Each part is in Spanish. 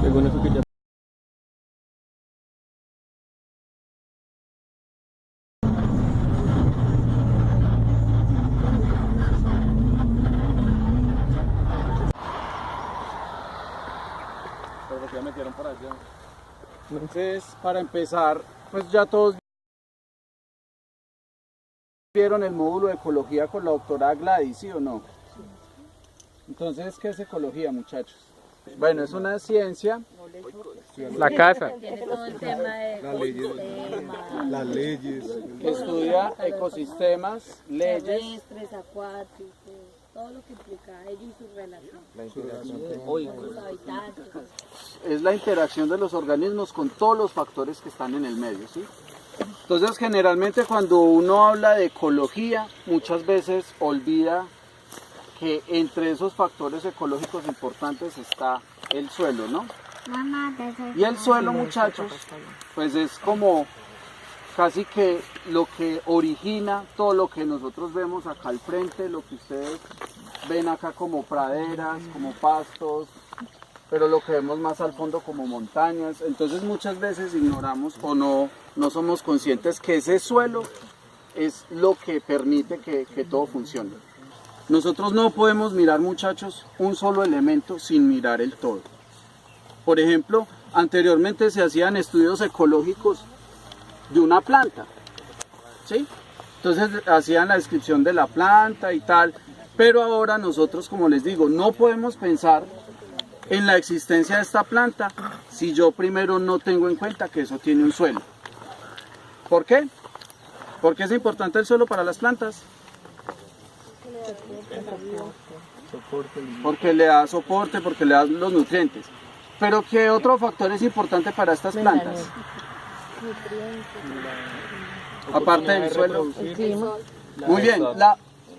Según eso que ya... Pero porque ya metieron por allá. Entonces, para empezar, pues ya todos vieron el módulo de ecología con la doctora Gladys, ¿sí o no? Entonces, ¿qué es ecología, muchachos? Bueno, es una ciencia. La casa. Tiene todo el tema de Las leyes. Que estudia ecosistemas, leyes. terrestres, acuáticos, todo lo que implica ellos y su relación con los habitantes. Es la interacción de los organismos con todos los factores que están en el medio, ¿sí? Entonces, generalmente cuando uno habla de ecología, muchas veces olvida que entre esos factores ecológicos importantes está el suelo, ¿no? Y el suelo, muchachos, pues es como casi que lo que origina todo lo que nosotros vemos acá al frente, lo que ustedes ven acá como praderas, como pastos, pero lo que vemos más al fondo como montañas. Entonces muchas veces ignoramos o no somos conscientes que ese suelo es lo que permite que todo funcione. Nosotros no podemos mirar, muchachos, un solo elemento sin mirar el todo. Por ejemplo, anteriormente se hacían estudios ecológicos de una planta, ¿sí? Entonces hacían la descripción de la planta y tal, pero ahora nosotros, como les digo, no podemos pensar en la existencia de esta planta si yo primero no tengo en cuenta que eso tiene un suelo. ¿Por qué? ¿Por qué es importante el suelo para las plantas? Porque le da soporte, porque le da los nutrientes. Pero ¿qué otro factor es importante para estas plantas? Aparte del suelo. Muy bien,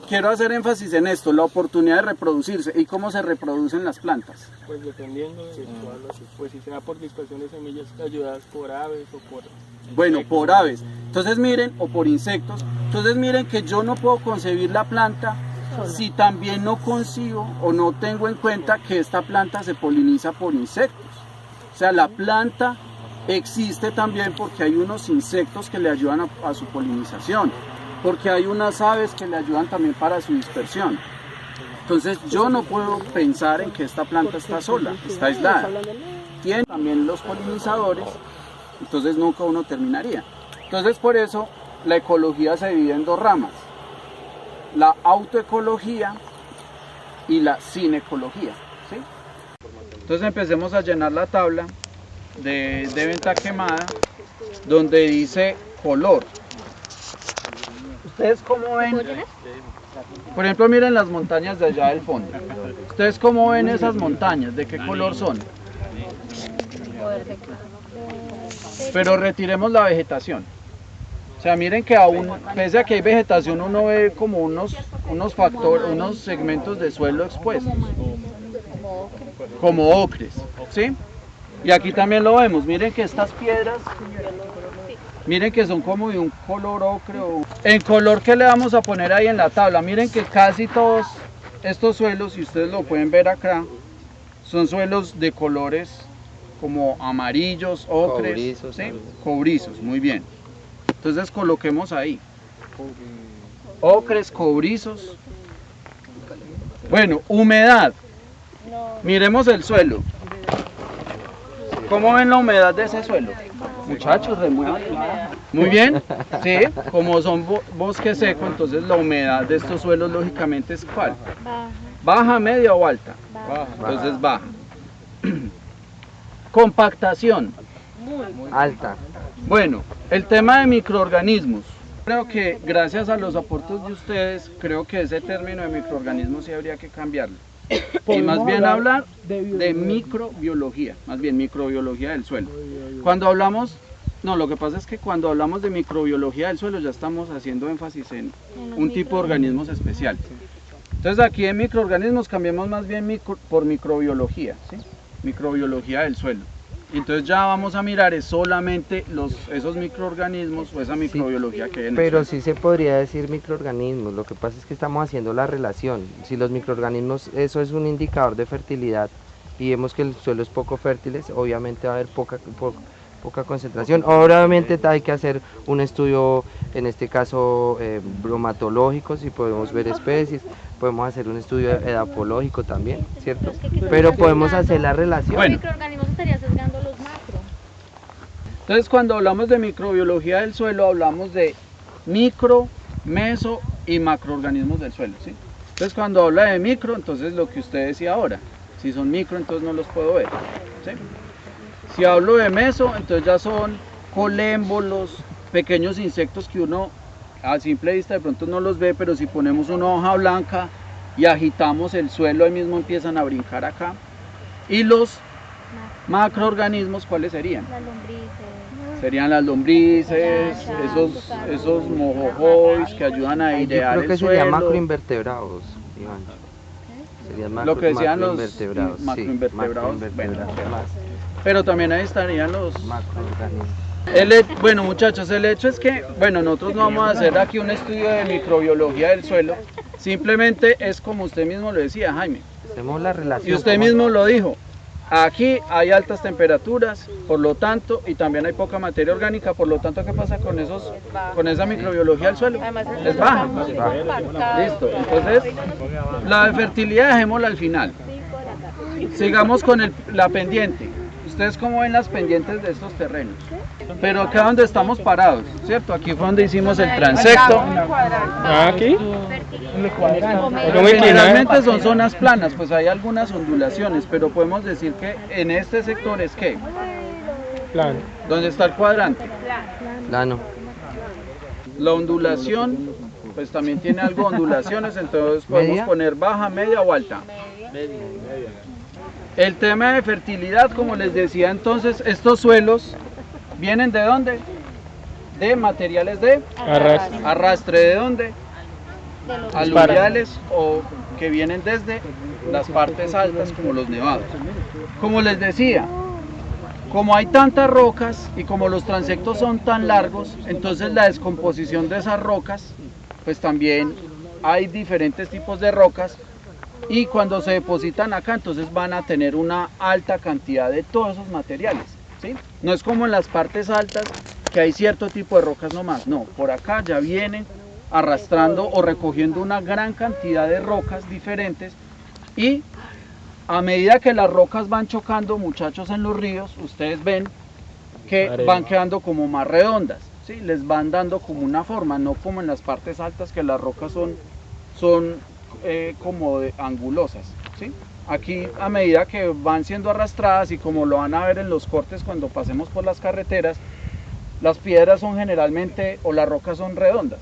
quiero hacer énfasis en esto, la oportunidad de reproducirse. ¿Y cómo se reproducen las plantas? Pues dependiendo de pues si sea por dispersión de semillas ayudadas por aves o por... Bueno, por aves. Entonces miren, o por insectos. Entonces miren que yo no puedo concebir la planta si también no concibo o no tengo en cuenta que esta planta se poliniza por insectos. O sea, la planta existe también porque hay unos insectos que le ayudan a su polinización, porque hay unas aves que le ayudan también para su dispersión. Entonces yo no puedo pensar en que esta planta está sola, está aislada. Tiene también los polinizadores, entonces nunca uno terminaría. Entonces por eso la ecología se divide en dos ramas: la autoecología y la sinecología, ¿sí? Entonces empecemos a llenar la tabla de venta quemada, donde dice color. ¿Ustedes cómo ven? Por ejemplo, miren las montañas de allá del fondo. ¿Ustedes cómo ven esas montañas? ¿De qué color son? Pero retiremos la vegetación. O sea, miren que aún, pese a que hay vegetación, uno ve como unos segmentos de suelo expuestos. Como ocres, ¿sí? Y aquí también lo vemos. Miren que estas piedras, miren que son como de un color ocre. ¿En color qué le vamos a poner ahí en la tabla? Miren que casi todos estos suelos, si ustedes lo pueden ver acá, son suelos de colores como amarillos, ocres, cobrizos, ¿sí? Cobrizos, muy bien. Entonces coloquemos ahí ocres, cobrizos. Bueno, humedad. Miremos el suelo. ¿Cómo ven la humedad de ese suelo? Muchachos, muy bien, sí, como son bosques secos, entonces la humedad de estos suelos lógicamente es ¿cuál? Baja, media o alta. Baja. Entonces baja. Compactación. Alta. Bueno, el tema de microorganismos. Creo que gracias a los aportes de ustedes, creo que ese término de microorganismos sí habría que cambiarlo. Y más bien hablar de microbiología, más bien microbiología del suelo. Cuando hablamos, no, lo que pasa es que cuando hablamos de microbiología del suelo ya estamos haciendo énfasis en un tipo de organismos especiales. Entonces aquí en microorganismos cambiemos más bien por microbiología, ¿sí? Microbiología del suelo. Entonces ya vamos a mirar es solamente esos microorganismos o esa microbiología que hay en el Pero suelo. sí se podría decir microorganismos, lo que pasa es que estamos haciendo la relación. Si los microorganismos, eso es un indicador de fertilidad y vemos que el suelo es poco fértil, obviamente va a haber poca concentración. Obviamente hay que hacer un estudio, en este caso bromatológico, si podemos ver especies, podemos hacer un estudio edapológico también, ¿cierto? Pero podemos hacer la relación. Bueno. Los microorganismos estaría sesgando los macro. Entonces cuando hablamos de microbiología del suelo hablamos de micro, meso y macroorganismos del suelo, ¿sí? Entonces cuando habla de micro, entonces lo que usted decía ahora, si son micro entonces no los puedo ver, ¿sí? Si hablo de meso, entonces ya son colémbolos, pequeños insectos que uno a simple vista de pronto no los ve, pero si ponemos una hoja blanca y agitamos el suelo, ahí mismo empiezan a brincar acá. Y los macroorganismos, ¿cuáles serían? Las lombrices. Serían las lombrices, esos mojojois que ayudan a Yo airear creo que el serían suelo. macroinvertebrados, Iván. Serían Lo que decían los macroinvertebrados, sí, macroinvertebrados, macroinvertebrados, Pero también ahí estarían los... macroorganismos. Bueno muchachos, el hecho es que, bueno, nosotros no vamos a hacer aquí un estudio de microbiología del suelo, simplemente es como usted mismo lo decía, Jaime, Hacemos la relación. y usted mismo lo dijo, aquí hay altas temperaturas, por lo tanto, y también hay poca materia orgánica, por lo tanto, ¿qué pasa con esa microbiología del suelo? Es baja. Listo, entonces, la de fertilidad dejémosla al final. Sigamos con la pendiente. ¿Ustedes cómo ven las pendientes de estos terrenos? Pero acá donde estamos parados, ¿cierto? Aquí fue donde hicimos el transecto. Aquí. Generalmente son zonas planas, pues hay algunas ondulaciones, pero podemos decir que en este sector es que, Plan. donde está el cuadrante, Plano. la ondulación, pues también tiene algo de ondulaciones, entonces podemos ¿Media? poner baja, media o alta. El tema de fertilidad, como les decía entonces, estos suelos vienen ¿de dónde? De materiales de Arrastre. arrastre, ¿de dónde? Aluviales o que vienen desde las partes altas como los nevados. Como les decía, como hay tantas rocas y como los transectos son tan largos, entonces la descomposición de esas rocas, pues también hay diferentes tipos de rocas y cuando se depositan acá, entonces van a tener una alta cantidad de todos esos materiales, ¿sí? No es como en las partes altas que hay cierto tipo de rocas nomás, no, por acá ya vienen arrastrando o recogiendo una gran cantidad de rocas diferentes y a medida que las rocas van chocando, muchachos, en los ríos, ustedes ven que van quedando como más redondas, ¿sí? Les van dando como una forma, no como en las partes altas que las rocas son como angulosas, ¿sí? Aquí a medida que van siendo arrastradas y como lo van a ver en los cortes cuando pasemos por las carreteras, las piedras son generalmente o las rocas son redondas.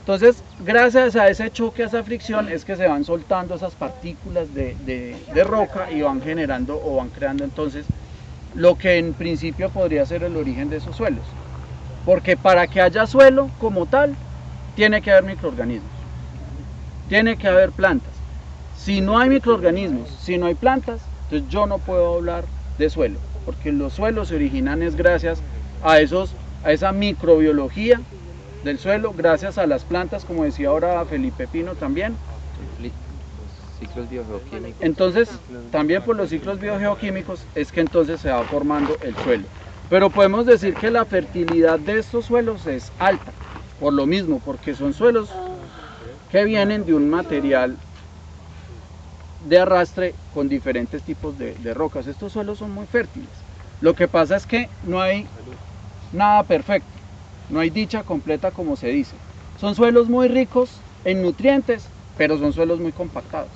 Entonces, gracias a ese choque, a esa fricción, es que se van soltando esas partículas de roca y van generando o van creando entonces lo que en principio podría ser el origen de esos suelos. Porque para que haya suelo como tal, tiene que haber microorganismos, tiene que haber plantas. Si no hay microorganismos, si no hay plantas, entonces yo no puedo hablar de suelo, porque los suelos se originan es gracias a esa microbiología del suelo, gracias a las plantas, como decía ahora Felipe Pino también. Ciclos biogeoquímicos. Entonces, también por los ciclos biogeoquímicos es que entonces se va formando el suelo. Pero podemos decir que la fertilidad de estos suelos es alta, por lo mismo, porque son suelos que vienen de un material de arrastre con diferentes tipos de rocas. Estos suelos son muy fértiles. Lo que pasa es que no hay nada perfecto, no hay dicha completa como se dice. Son suelos muy ricos en nutrientes, pero son suelos muy compactados.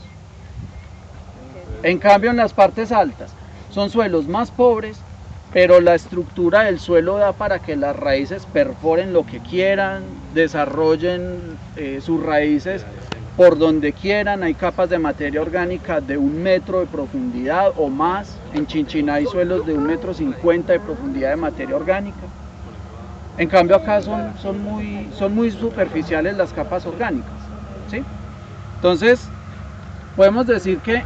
En cambio, en las partes altas son suelos más pobres, pero la estructura del suelo da para que las raíces perforen lo que quieran, desarrollen sus raíces por donde quieran. Hay capas de materia orgánica de 1 metro de profundidad o más. En Chinchiná hay suelos de 1,50 m de profundidad de materia orgánica. En cambio acá son muy superficiales las capas orgánicas, ¿sí? Entonces podemos decir que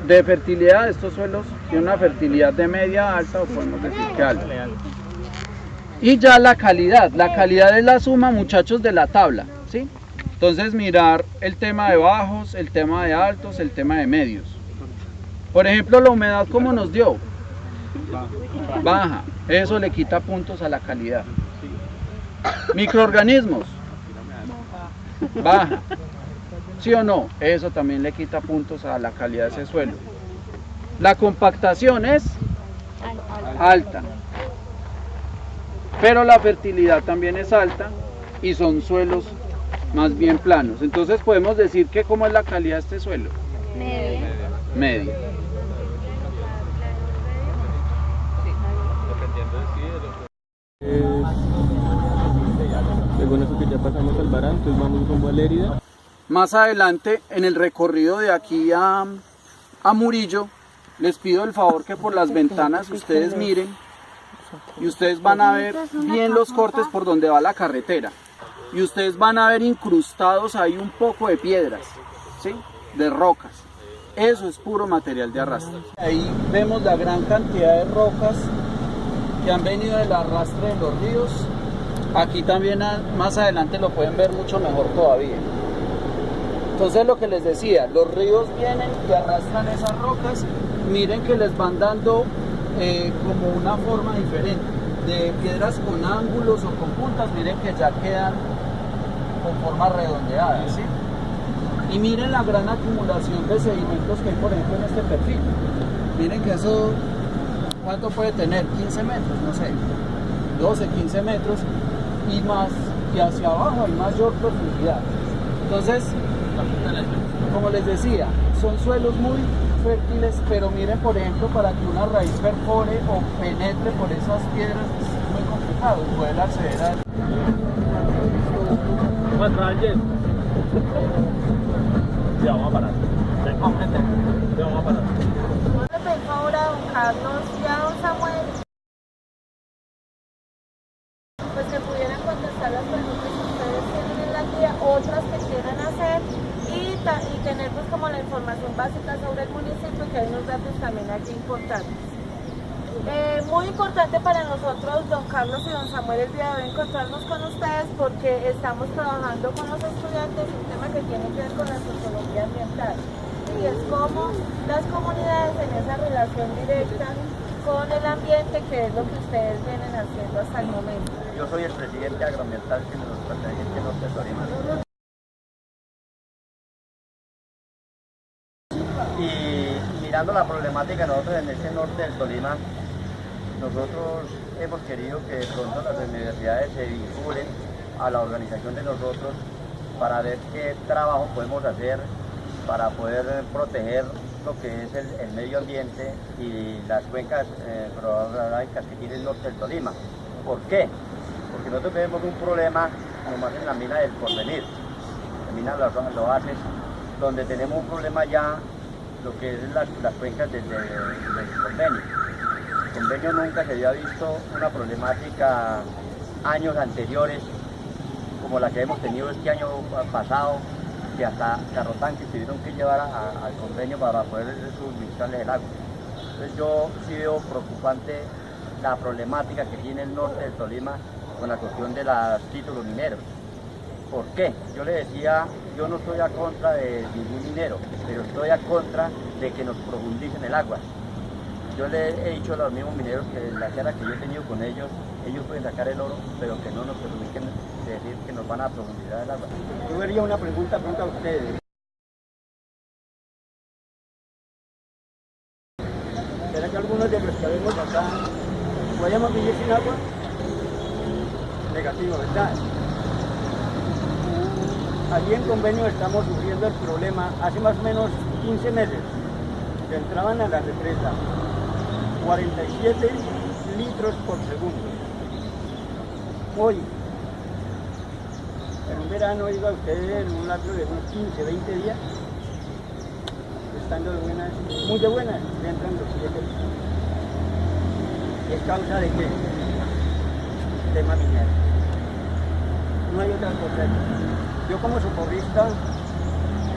de fertilidad, estos suelos tienen una fertilidad de media alta o podemos decir que alta. Y ya la calidad es la suma, muchachos, de la tabla, ¿sí? Entonces mirar el tema de bajos, el tema de altos, el tema de medios. Por ejemplo, la humedad, ¿cómo nos dio? Baja, eso le quita puntos a la calidad. Microorganismos, baja, ¿sí o no? Eso también le quita puntos a la calidad de ese suelo. La compactación es alta, pero la fertilidad también es alta y son suelos más bien planos. Entonces podemos decir que ¿cómo es la calidad de este suelo? Media. Según eso que ya pasamos al Barán, entonces vamos rumbo a Lérida. Más adelante, en el recorrido de aquí a Murillo, les pido el favor que por las ventanas ustedes miren y ustedes van a ver bien los cortes por donde va la carretera. Y ustedes van a ver incrustados ahí un poco de piedras, ¿sí? De rocas. Eso es puro material de arrastre. Ahí vemos la gran cantidad de rocas que han venido del arrastre de los ríos. Aquí también más adelante lo pueden ver mucho mejor todavía. Entonces lo que les decía, los ríos vienen y arrastran esas rocas. Miren que les van dando como una forma diferente. De piedras con ángulos o con puntas, miren que ya quedan con forma redondeada, ¿sí? Y miren la gran acumulación de sedimentos que hay, por ejemplo, en este perfil. Miren que eso, ¿cuánto puede tener? 15 metros, no sé, 12, 15 metros y más, y hacia abajo hay mayor profundidad. Entonces, como les decía, son suelos muy fértiles, pero miren, por ejemplo, para que una raíz perfore o penetre por esas piedras es muy complicado poder acceder a eso. Ya vamos a parar. Ya vamos a parar. ¿Cómo le pedí favor a don Carlos y a don Samuel? Pues que pudieran contestar las preguntas que ustedes tienen en la guía, otras que quieran hacer y tener pues como la información básica sobre el municipio, que hay unos datos también aquí importantes. Muy importante para nosotros, don Carlos y don Samuel, el día de hoy encontrarnos con ustedes porque estamos trabajando con los estudiantes un tema que tiene que ver con la sociología ambiental y es como las comunidades en esa relación directa con el ambiente, que es lo que ustedes vienen haciendo hasta el momento. Yo soy el presidente agroambiental que nos pertenece a Norte del Tolima. Y mirando la problemática nosotros en ese norte del Tolima, nosotros hemos querido que de pronto las universidades se vinculen a la organización de nosotros para ver qué trabajo podemos hacer para poder proteger lo que es el medio ambiente y las cuencas hidrográficas que tiene el norte del Tolima. ¿Por qué? Porque nosotros tenemos un problema nomás en la mina del Porvenir, la mina de los Oasis, donde tenemos un problema ya lo que es las cuencas del convenio. El convenio nunca se había visto una problemática años anteriores como la que hemos tenido este año pasado, que hasta carrotanques tuvieron que llevar al convenio para poder suministrarles el agua. Entonces yo sí veo preocupante la problemática que tiene el norte del Tolima con la cuestión de los títulos mineros. ¿Por qué? Yo le decía, yo no estoy a contra de ningún minero, pero estoy a contra de que nos profundicen el agua. Yo le he dicho a los mismos mineros que en la charla que yo he tenido con ellos pueden sacar el oro, pero que no nos permiten decir que nos van a profundizar el agua. Yo vería una pregunta a ustedes. ¿Será que algunos de los que vemos acá vayamos a vivir sin agua? Negativo, ¿verdad? Allí en convenio estamos sufriendo el problema hace más o menos 15 meses que entraban a la represa 47 litros por segundo. Hoy, en un verano, oiga ustedes, en un lapso de unos 15, 20 días, estando de buenas, muy de buenas, ya entran los 7 litros. ¿Es causa de qué? Tema minero. No hay otra cosa. Yo como socorrista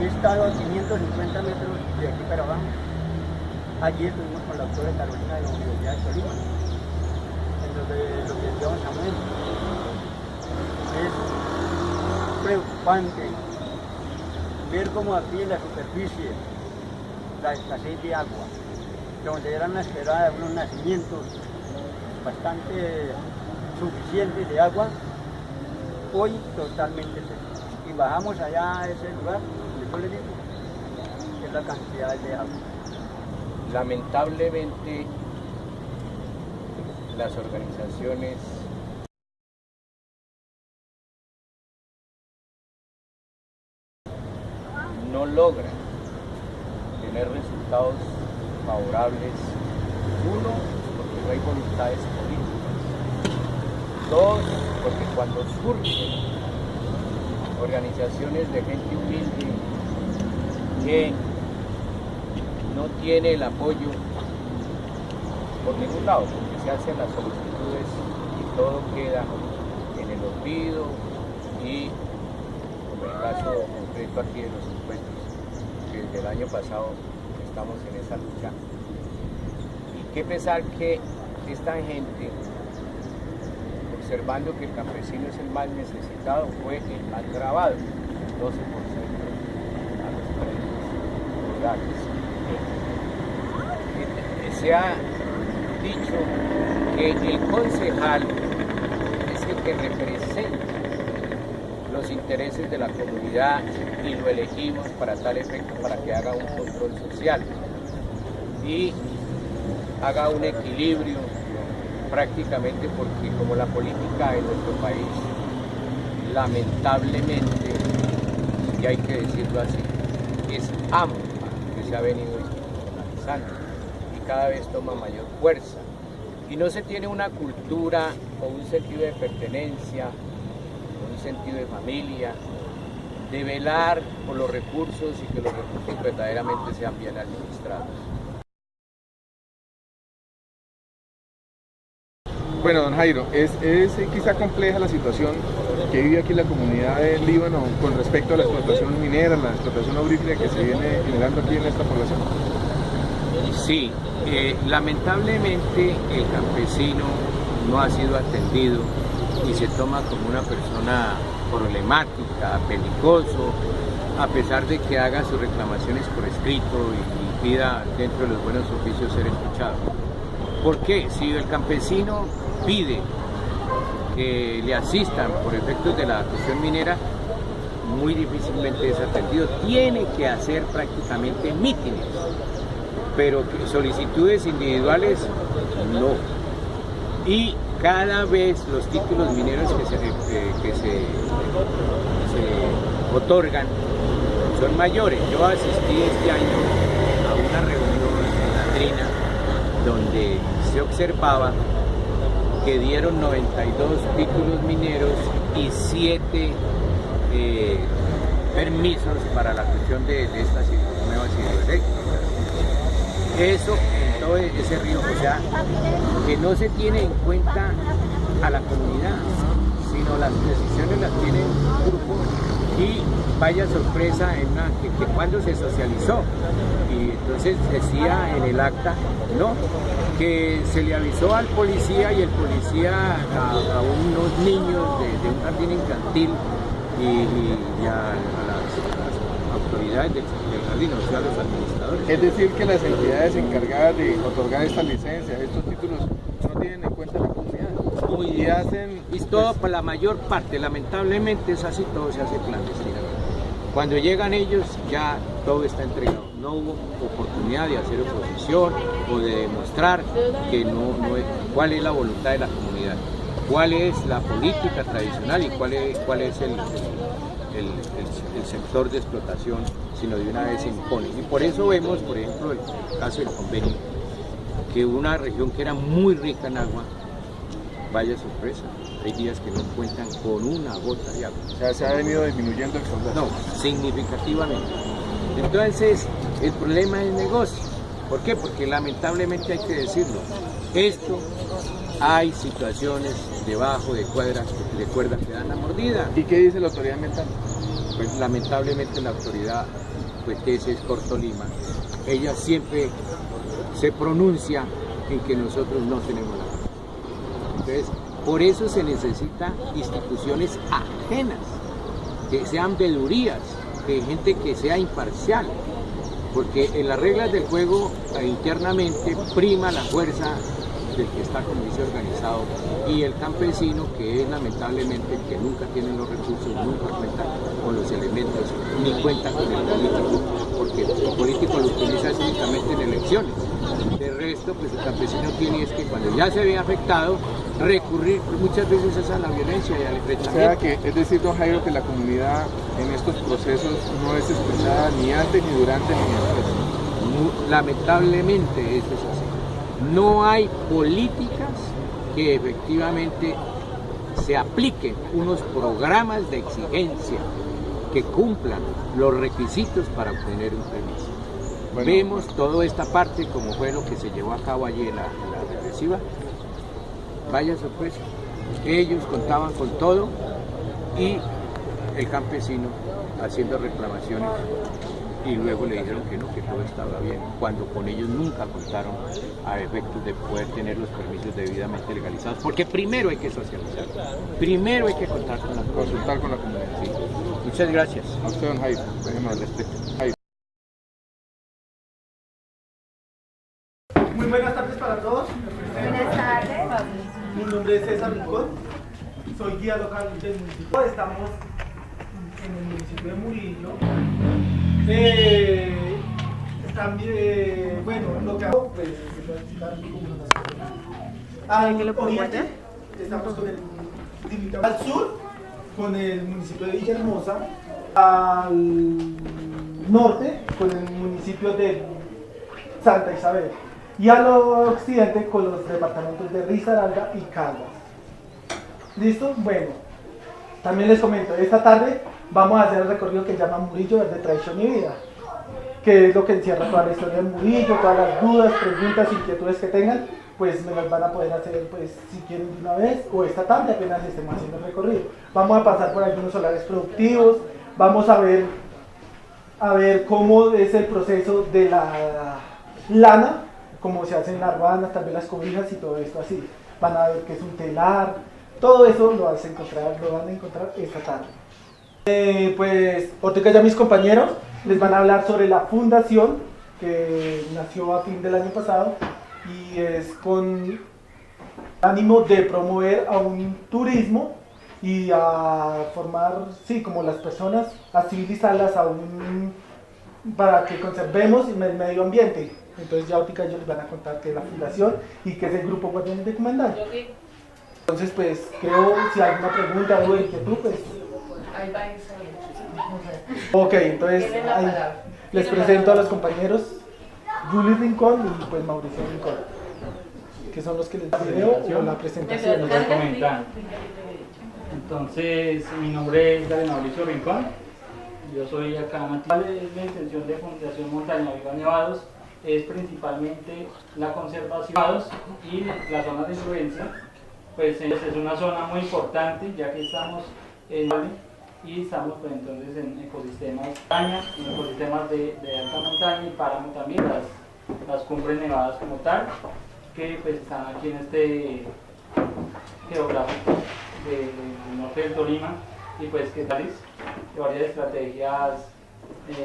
he estado a 550 metros de aquí para abajo Allí estuvimos con la doctora Carolina de la Universidad de Tolima, en donde lo que llevamos a ver es preocupante ver cómo aquí en la superficie la escasez de agua, donde era una esperada de unos nacimientos bastante suficientes de agua, hoy totalmente secos. Y bajamos allá a ese lugar, donde yo le digo, que es la cantidad de agua. Lamentablemente, las organizaciones no logran tener resultados favorables. Uno, porque no hay voluntades políticas. Dos, porque cuando surgen organizaciones de gente humilde que no tiene el apoyo por ningún lado, porque se hacen las solicitudes y todo queda en el olvido y, como el caso concreto aquí de los impuestos, que desde el año pasado estamos en esa lucha. Y qué pesar que esta gente, observando que el campesino es el más necesitado, fue el más grabado, el 12% a los precios rurales. Se ha dicho que el concejal es el que representa los intereses de la comunidad y lo elegimos para tal efecto, para que haga un control social y haga un equilibrio prácticamente, porque como la política en nuestro país lamentablemente, y hay que decirlo así, es AMPA que se ha venido institucionalizando y cada vez toma mayor fuerza y no se tiene una cultura o un sentido de pertenencia, un sentido de familia, de velar por los recursos y que los recursos verdaderamente sean bien administrados. Bueno, don Jairo, es quizá compleja la situación que vive aquí la comunidad del Líbano con respecto a la explotación minera, la explotación aurífera que se viene generando aquí en esta población. Sí, lamentablemente el campesino no ha sido atendido y se toma como una persona problemática, peligroso, a pesar de que haga sus reclamaciones por escrito y pida dentro de los buenos oficios ser escuchado. ¿Por qué? Si el campesino pide que le asistan por efectos de la cuestión minera, muy difícilmente es atendido. Tiene que hacer prácticamente mítines, pero solicitudes individuales no. Y cada vez los títulos mineros que se otorgan son mayores. Yo asistí este año a una reunión en la Trina donde se observaba que dieron 92 títulos mineros y 7 permisos para la cuestión de estas nuevas hidroeléctricas. Eso en todo ese río, o sea, que no se tiene en cuenta a la comunidad, sino las decisiones las tiene un grupo y vaya sorpresa que cuando se socializó. Y entonces decía en el acta, no, que se le avisó al policía y el policía a unos niños de un jardín infantil y a las autoridades del jardín, o sea, a los administradores. Es decir, que las entidades encargadas de otorgar estas licencias, estos títulos, no tienen en cuenta la comunidad. Y hacen, y todo, por la mayor parte, lamentablemente es así, todo se hace clandestino. Cuando llegan ellos ya todo está entregado. No hubo oportunidad de hacer oposición o de demostrar que cuál es la voluntad de la comunidad, cuál es la política tradicional y cuál es el sector de explotación, sino de una vez se impone. Y por eso vemos, por ejemplo, el caso del convenio, que una región que era muy rica en agua, vaya sorpresa, hay días que no cuentan con una gota de agua. O sea, se ha venido disminuyendo el caudal. No, significativamente. Entonces, el problema es negocio. ¿Por qué? Porque lamentablemente hay que decirlo, esto hay situaciones debajo de cuerdas que dan la mordida. ¿Y qué dice la autoridad ambiental? Pues lamentablemente la autoridad, pues que ese es Cortolima, ella siempre se pronuncia en que nosotros no tenemos la razón. Entonces, por eso se necesitan instituciones ajenas, que sean vedurías, de gente que sea imparcial, porque en las reglas del juego internamente prima la fuerza del que está como dice organizado y el campesino, que es lamentablemente el que nunca tiene los recursos, nunca cuenta con los elementos, ni cuenta con el político, porque el político lo utiliza únicamente en elecciones. De resto, pues el campesino tiene es que cuando ya se ve afectado, recurrir muchas veces es a la violencia y al enfrentamiento. O sea que, es decir, don Jairo, que la comunidad en estos procesos no es escuchada ni antes, ni durante, ni después. Lamentablemente esto es así. No hay políticas que efectivamente se apliquen unos programas de exigencia que cumplan los requisitos para obtener un permiso. Bueno, vemos toda esta parte como fue lo que se llevó a cabo allí en la represiva. Vaya sorpresa, ellos contaban con todo y el campesino haciendo reclamaciones y luego le dijeron que no, que todo estaba bien, cuando con ellos nunca contaron a efectos de poder tener los permisos debidamente legalizados, porque primero hay que socializar, primero hay que consultar con la comunidad. Sí. Muchas gracias. A usted, don Jairo, déjenos al respeto. Jairo. Muy buenas tardes para todos. Buenas tardes. Mi nombre es César Rincón, soy guía local del municipio. Estamos en el municipio de Murillo. También, bueno, lo que hago, pues, les voy a explicar cómo nos hacemos. Al oriente, estamos con el municipio. Al sur, con el municipio de Villahermosa. Al norte, con el municipio de Santa Isabel. Y al occidente, con los departamentos de Risaralda y Caldas. ¿Listo? Bueno, también les comento, esta tarde vamos a hacer el recorrido que se llama Murillo desde Tradición y Vida, que es lo que encierra toda la historia del Murillo, todas las dudas, preguntas, inquietudes que tengan, pues me las van a poder hacer, pues, si quieren de una vez, o esta tarde apenas estemos haciendo el recorrido. Vamos a pasar por algunos solares productivos, vamos a ver cómo es el proceso de la lana, cómo se hacen las ruanas, también las cobijas y todo esto así. Van a ver qué es un telar, todo eso lo van a encontrar esta tarde. Pues ahorita ya mis compañeros les van a hablar sobre la fundación que nació a fin del año pasado y es con ánimo de promover a un turismo y a formar, sí, como las personas, a civilizarlas para que conservemos el medio ambiente. Entonces ya ahorita ellos les van a contar qué es la fundación y qué es el grupo Guardianes de Comandante. Entonces pues creo, si hay alguna pregunta o inquietud, pues... Ok, entonces les presento a los compañeros Juli Rincón y pues Mauricio Rincón, que son los que les video o la presentación. Nos voy comentando. Entonces, mi nombre es Mauricio Rincón, yo soy acá nativo. La intención de Fundación Montaña Viva Nevados es principalmente la conservación y las zonas de influencia. Pues es una zona muy importante ya que estamos en Valle y estamos pues entonces en ecosistemas montaña, en ecosistemas de alta montaña y páramo también, las cumbres nevadas como tal, que pues están aquí en este geográfico del norte del Tolima y pues que tal de varias estrategias,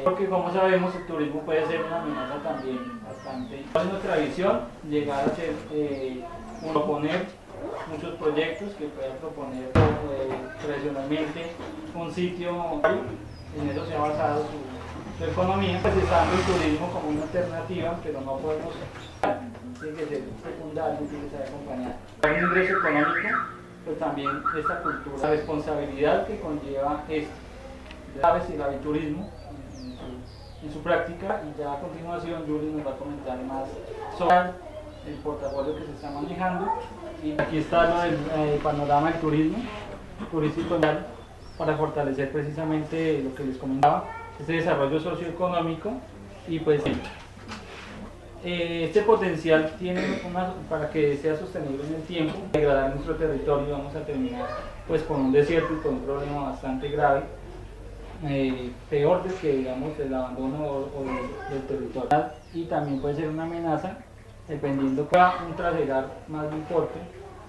porque como sabemos el turismo puede ser una amenaza también bastante. ¿Cuál es nuestra visión? Llegar a ser, proponer muchos proyectos que puedan proponer tradicionalmente un sitio, en eso se ha basado su economía, pues está dando el turismo como una alternativa, pero no podemos, tiene que ser secundario, tiene que ser acompañado. Hay un ingreso económico, pero también esta cultura, la responsabilidad que conlleva esto, de aves y el aviturismo en su práctica, y ya a continuación Juli nos va a comentar más sobre el portafolio que se está manejando. Y aquí está el panorama del turismo turístico para fortalecer precisamente lo que les comentaba, este desarrollo socioeconómico y pues este potencial tiene para que sea sostenible en el tiempo, degradar nuestro territorio. Vamos a terminar pues con un desierto y con un problema bastante grave, peor de que digamos el abandono del territorio, y también puede ser una amenaza dependiendo para un trasegar más de importe,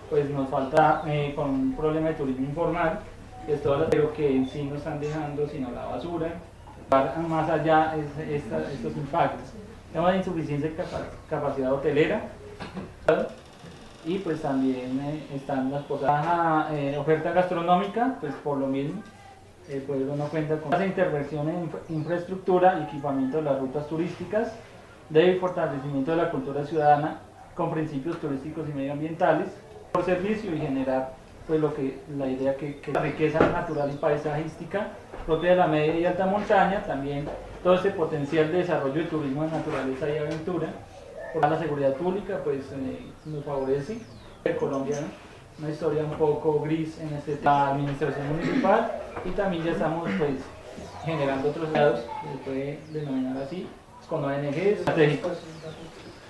pues nos falta con un problema de turismo informal, que es todo lo que en sí no están dejando sino la basura, más allá estos impactos. Tenemos insuficiencia de capacidad hotelera y pues también están las posadas. Oferta gastronómica, pues por lo mismo, el pueblo no cuenta con esa intervención en infraestructura y equipamiento de las rutas turísticas, de fortalecimiento de la cultura ciudadana con principios turísticos y medioambientales, por servicio y generar pues la idea que la riqueza natural y paisajística propia de la media y alta montaña, también todo este potencial de desarrollo de turismo de naturaleza y aventura. Por la seguridad pública pues nos favorece el colombiano, una historia un poco gris en la administración municipal, y también ya estamos pues generando otros lados, se puede denominar así, con ONGs estratégicos.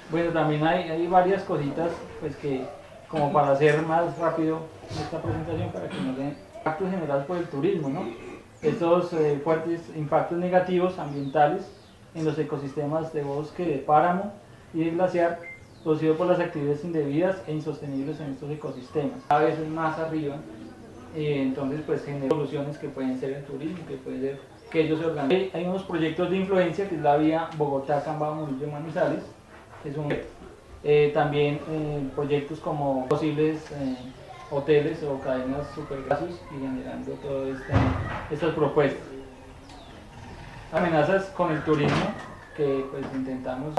Bueno, también hay varias cositas pues que, como para hacer más rápido esta presentación, para que nos den impactos generales por el turismo, ¿no? Estos fuertes impactos negativos ambientales en los ecosistemas de bosque, de páramo y de glaciar, producido por las actividades indebidas e insostenibles en estos ecosistemas. Cada vez es más arriba, entonces pues genera soluciones que pueden ser el turismo, que puede ser que ellos se organicen. Hay unos proyectos de influencia, que es la vía Bogotá-Cambaba, Murillo, Manizales, es un también proyectos como posibles hoteles o cadenas supergasos, y generando todas estas propuestas. Amenazas con el turismo, que pues intentamos,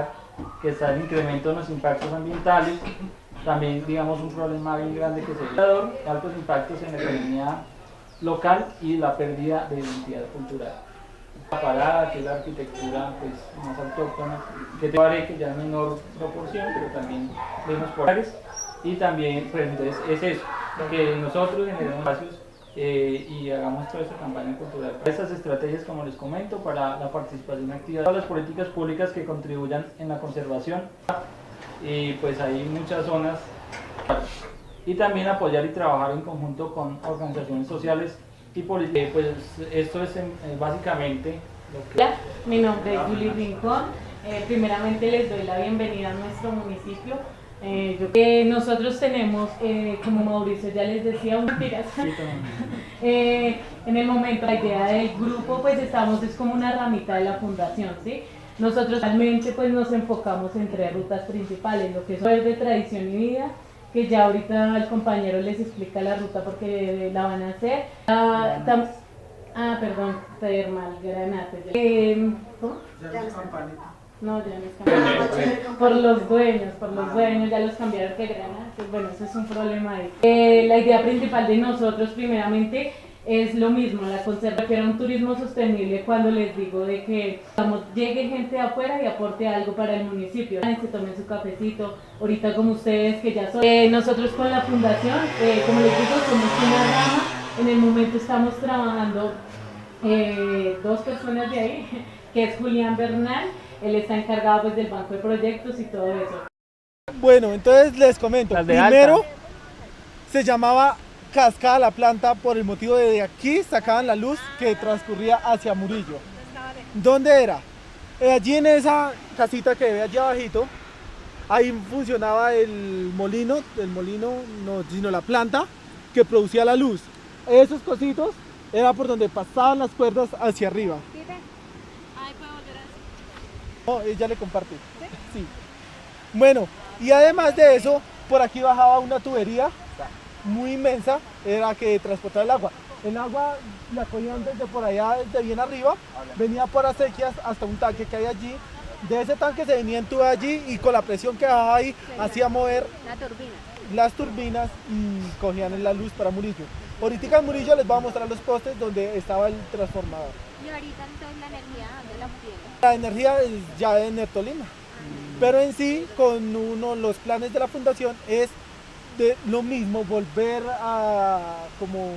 que está el incremento de los impactos ambientales, también digamos un problema bien grande que es el altos impactos en la economía local y la pérdida de identidad cultural. La parada, que es la arquitectura pues más autóctona, que te parece que ya en menor proporción, pero también vemos por áreas, y también pues entonces es eso, que nosotros generemos espacios y hagamos toda esta campaña cultural. Estas estrategias, como les comento, para la participación activa de todas las políticas públicas que contribuyan en la conservación, y pues hay muchas zonas, y también apoyar y trabajar en conjunto con organizaciones sociales y políticas. Pues esto es básicamente lo que... Hola, mi nombre es Julie Rincón. Primeramente les doy la bienvenida a nuestro municipio. Nosotros tenemos, como Mauricio ya les decía, una inspiración. En el momento, la idea del grupo, pues es como una ramita de la fundación, ¿sí? Nosotros realmente pues nos enfocamos en 3 rutas principales, lo que es de tradición y vida, que ya ahorita el compañero les explica la ruta porque la van a hacer. Perdón, termal, granate. ¿Cómo? No, ya les cambiaron. Por los dueños ya los cambiaron que granates. Bueno, eso es un problema ahí. La idea principal de nosotros, primeramente, es lo mismo, la conserva, que era un turismo sostenible. Cuando les digo de que llegue gente de afuera y aporte algo para el municipio, se tomen su cafecito, ahorita como ustedes que ya son. Nosotros con la fundación, como les digo, somos una rama. En el momento estamos trabajando 2 personas de ahí, que es Julián Bernal, él está encargado pues del banco de proyectos y todo eso. Bueno, entonces les comento, primero se llamaba Cascada la Planta por el motivo de aquí sacaban la luz que transcurría hacia Murillo. ¿Dónde era? Allí en esa casita que ve allí abajito, ahí funcionaba el molino no, sino la planta que producía la luz. Esos cositos era por donde pasaban las cuerdas hacia arriba. No, ella le comparte. Sí. Bueno, y además de eso, por aquí bajaba una tubería muy inmensa, era que transportaba el agua. El agua la cogían desde por allá, desde bien arriba, venía por acequias hasta un tanque que hay allí. De ese tanque se venía en tubo allí y con la presión que bajaba ahí hacía mover las turbinas y cogían la luz para Murillo. Ahorita en Murillo les voy a mostrar los postes donde estaba el transformador. ¿Y ahorita entonces la energía dónde la obtienen? La energía es ya de Enertolima, pero en sí con los planes de la fundación es de lo mismo, volver a como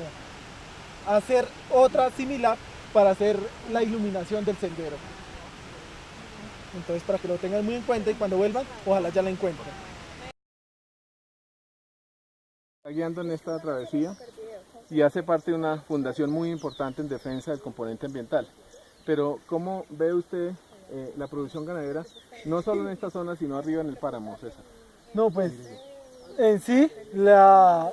hacer otra similar para hacer la iluminación del sendero. Entonces para que lo tengan muy en cuenta y cuando vuelvan, ojalá ya la encuentren. Está guiando en esta travesía y hace parte de una fundación muy importante en defensa del componente ambiental. Pero ¿cómo ve usted la producción ganadera, no solo en esta zona, sino arriba en el páramo, César? No, pues en sí la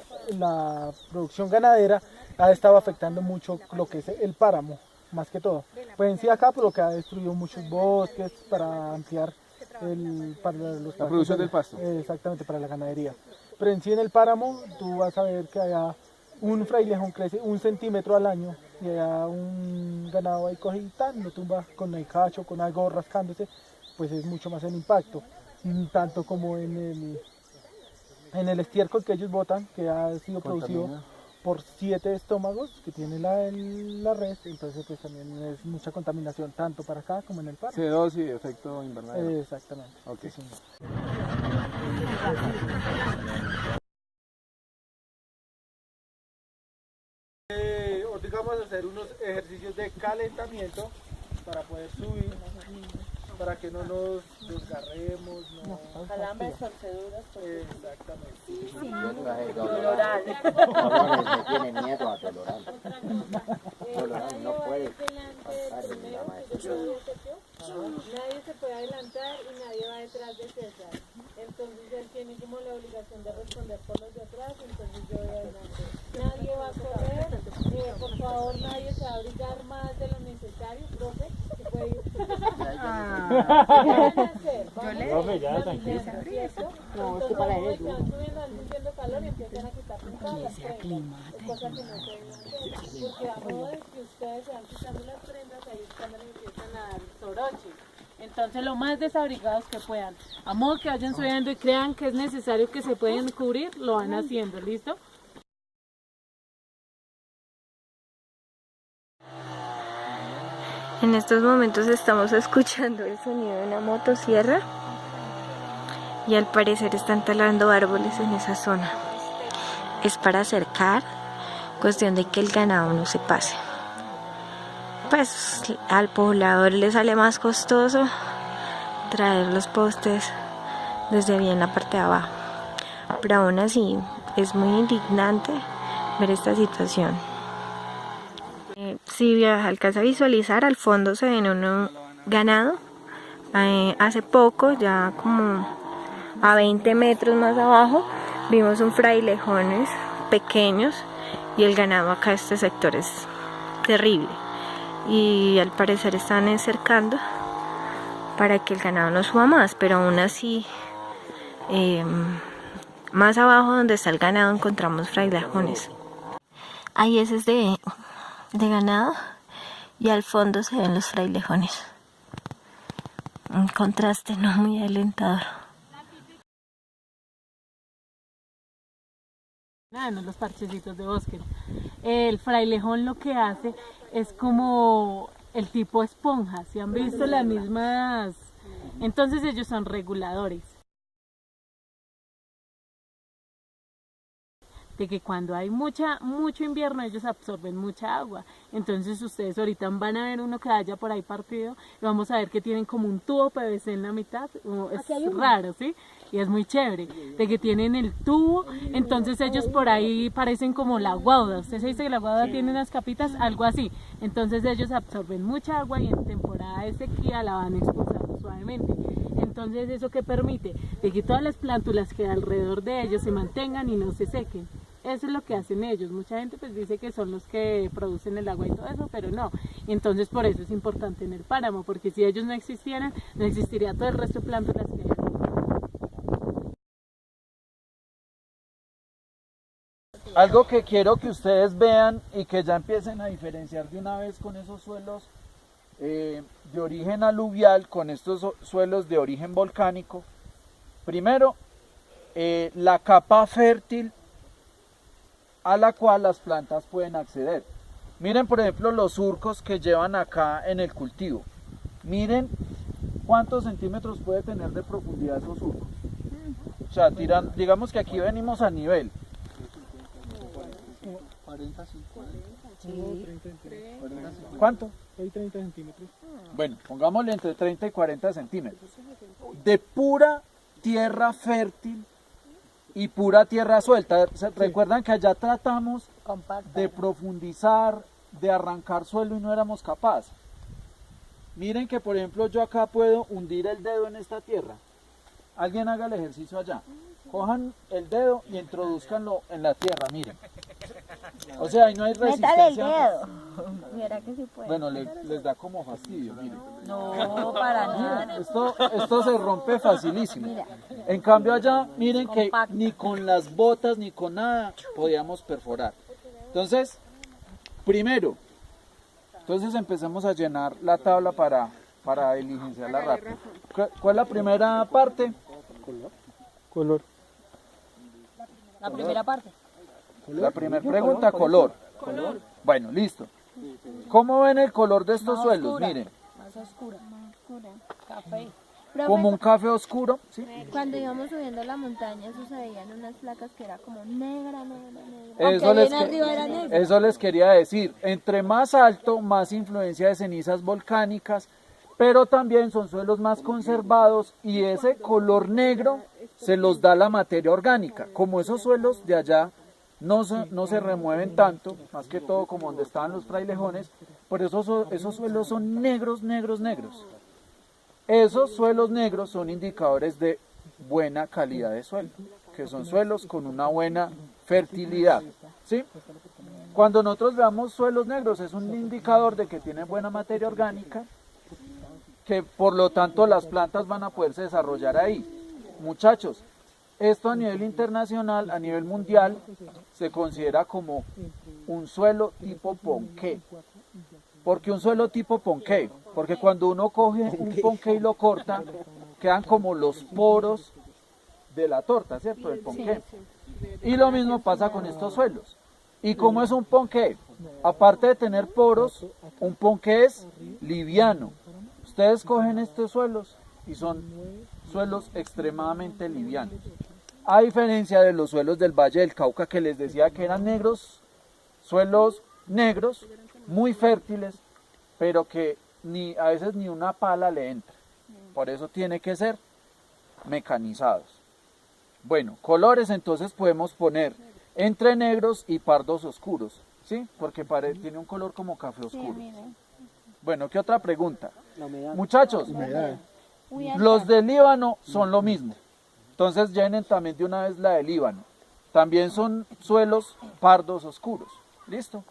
producción ganadera ha estado afectando mucho lo que es el páramo, más que todo. Pues en sí acá por lo que ha destruido muchos bosques para ampliar la producción del pasto. Exactamente, para la ganadería. Pero en sí en el páramo tú vas a ver que allá un frailejón crece 1 centímetro al año y allá un ganado ahí coge y tan, lo tumba con el cacho, con algo rascándose, pues es mucho más el impacto. Tanto como en el estiércol que ellos botan, que ha sido producido por 7 estómagos que tiene la red, entonces pues también es mucha contaminación, tanto para acá como en el parque. CO2 y efecto invernadero. Exactamente. Okay. Sí, ahorita vamos a hacer unos ejercicios de calentamiento para poder subir, para que no nos desgarremos, calambres, torceduras. Exactamente. Dolorán. Me tiene miedo a Dolorán. Dolorán no puede pasar en la maestra. Nadie se puede adelantar y nadie va detrás de César. Entonces él tiene como la obligación de responder por los de atrás, entonces yo voy adelante. Nadie va a correr, por favor nadie se va a abrigar más de lo necesario, profe. Se puede ir. Profe, ya, tranquila. No, es que para él. Están subiendo, van sintiendo calor y empiezan a quitar todas las prendas. Es cosa que no se deben hacer. Porque a modo de que ustedes se van quitando las prendas, ahí es cuando empiezan a dar soroche. Entonces lo más desabrigados que puedan, a modo que vayan subiendo y crean que es necesario que se pueden cubrir, lo van haciendo, ¿listo? En estos momentos estamos escuchando el sonido de una motosierra y al parecer están talando árboles en esa zona. Es para acercar, cuestión de que el ganado no se pase. Pues al poblador le sale más costoso traer los postes desde bien la parte de abajo, pero aún así es muy indignante ver esta situación. Si alcanza a visualizar, al fondo se ven un ganado. Hace poco, ya como a 20 metros más abajo, vimos un frailejones pequeños y el ganado acá en este sector es terrible. Y al parecer están encercando para que el ganado no suba más, pero aún así más abajo donde está el ganado encontramos frailejones. Hay heces de ganado y al fondo se ven los frailejones. Un contraste no muy alentador. Los parchecitos de bosque. El frailejón lo que hace es como el tipo esponja, si han visto las mismas, entonces ellos son reguladores. De que cuando hay mucho invierno ellos absorben mucha agua, entonces ustedes ahorita van a ver uno que haya por ahí partido y vamos a ver que tienen como un tubo PVC en la mitad, es raro, ¿sí? Y es muy chévere, de que tienen el tubo, entonces ellos por ahí parecen como la guauda, usted se dice que la guauda tiene unas capitas, algo así, entonces ellos absorben mucha agua y en temporada de sequía la van expulsando suavemente. Entonces eso que permite de que todas las plántulas que alrededor de ellos se mantengan y no se sequen. Eso es lo que hacen ellos. Mucha gente pues dice que son los que producen el agua y todo eso, pero no. Entonces por eso es importante en el páramo, porque si ellos no existieran, no existiría todo el resto de plántulas que hay. Algo que quiero que ustedes vean y que ya empiecen a diferenciar de una vez con esos suelos de origen aluvial, con estos suelos de origen volcánico. Primero, la capa fértil a la cual las plantas pueden acceder. Miren por ejemplo los surcos que llevan acá en el cultivo. Miren cuántos centímetros puede tener de profundidad esos surcos. O sea, digamos que aquí venimos a nivel. 40, 50. ¿Cuánto? Hay 30 centímetros. Bueno, pongámosle entre 30 y 40 centímetros. De pura tierra fértil y pura tierra suelta. Recuerdan que allá tratamos de profundizar, de arrancar suelo y no éramos capaces. Miren que por ejemplo yo acá puedo hundir el dedo en esta tierra. Alguien haga el ejercicio allá. Cojan el dedo y introduzcanlo en la tierra, miren. O sea, ahí no hay resistencia. Métale el dedo. Mira que sí puede. Bueno, les da como fastidio, miren. No, para nada. Esto se rompe facilísimo. En cambio allá, miren que ni con las botas ni con nada podíamos perforar. Entonces, primero, empecemos a llenar la tabla para diligenciarla rápido. ¿Cuál es la primera parte? Color. La primera parte. La primera pregunta, color. Bueno, listo. ¿Cómo ven el color de estos suelos? Miren, Más oscura. Café. como un café oscuro, ¿sí? Cuando íbamos subiendo la montaña sucedían unas placas que era como negra. Eso les quería decir. Entre más alto, más influencia de cenizas volcánicas, pero también son suelos más conservados y ese color negro se los da la materia orgánica. Como esos suelos de allá no se remueven tanto, más que todo como donde estaban los frailejones, por eso esos suelos son negros. Esos suelos negros son indicadores de buena calidad de suelo, que son suelos con una buena fertilidad, ¿sí? Cuando nosotros veamos suelos negros es un indicador de que tienen buena materia orgánica, que por lo tanto las plantas van a poderse desarrollar ahí. Muchachos, esto a nivel internacional, a nivel mundial, se considera como un suelo tipo ponqué. ¿Por qué un suelo tipo ponqué? Porque cuando uno coge un ponqué y lo corta, quedan como los poros de la torta, ¿cierto? Del ponqué. Y lo mismo pasa con estos suelos. ¿Y cómo es un ponqué? Aparte de tener poros, un ponqué es liviano. Ustedes cogen estos suelos y son suelos extremadamente livianos. A diferencia de los suelos del Valle del Cauca que les decía que eran negros, suelos negros, muy fértiles, pero que a veces ni una pala le entra. Por eso tiene que ser mecanizados. Bueno, colores entonces podemos poner entre negros y pardos oscuros, ¿sí? Porque tiene un color como café oscuro. Bueno, ¿qué otra pregunta? Muchachos, los del Líbano son lo mismo. Entonces llenen también de una vez la del Líbano. También son suelos pardos oscuros. ¿Listo?